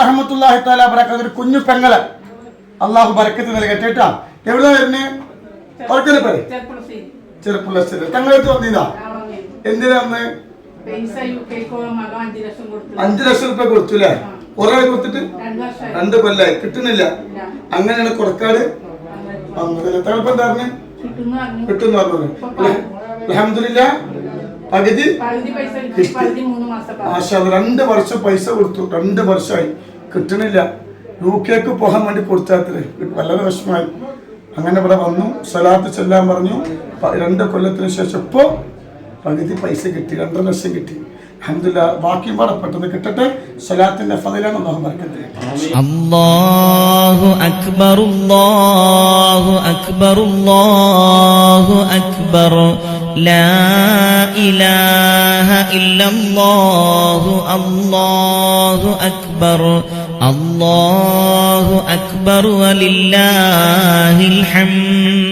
റഹ്മത്തുള്ളാഹി തആല ബറകാത്ത് ഒരു കുഞ്ഞു പെങ്ങളെ അള്ളാഹു ബറക്കത്ത് നൽകട്ടെ കേട്ടാ. എവിടെ വരുന്നേ? ഓർക്കനെ പറ. ചെറുപ്പുളശ്ശേരി തങ്ങളെടുത്ത് വന്നീതാ. എന്തിനാ വന്ന്? 5 ലക്ഷം രൂപ കൊടുത്തു അല്ലേ? ഒരാൾ കൊടുത്തിട്ട് 2 കൊല്ലായി കിട്ടുന്നില്ല. അങ്ങനെയാണ് കൊടക്കാട് വന്നത്. തങ്ങളിപ്പം എന്താ പറഞ്ഞേ? കിട്ടുന്ന പറഞ്ഞത്. അൽഹംദുലില്ലാ പകുതി മാഷാ 2 വർഷം പൈസ കൊടുത്തു. 2 വർഷമായി കിട്ടണില്ല. UK പോകാൻ വേണ്ടി കൊടുത്താത്രേ. വളരെ വിഷമമായി. അങ്ങനെ ഇവിടെ വന്നു, സ്വലാത്ത് ചെല്ലാൻ പറഞ്ഞു. 2 കൊല്ലത്തിന് ശേഷം ഇപ്പോ പകുതി പൈസ കിട്ടി. 2.5 ലക്ഷം കിട്ടി. അൽഹംദുലില്ലാ. ബാക്കിയും പാടെ പെട്ടെന്ന് കിട്ടട്ടെ. സ്വലാത്തിന്റെ ഫളിലാണ്. അല്ലാഹു ബറക്കത്ത് ചെയ്യട്ടെ. അല്ലാഹു അക്ബർ അല്ലാഹു അക്ബർ അല്ലാഹു അക്ബർ ലാ ഇലാഹ ഇല്ലല്ലാഹു അല്ലാഹു അക്ബർ അല്ലാഹു അക്ബർ വലില്ലാഹിൽ ഹംദ്.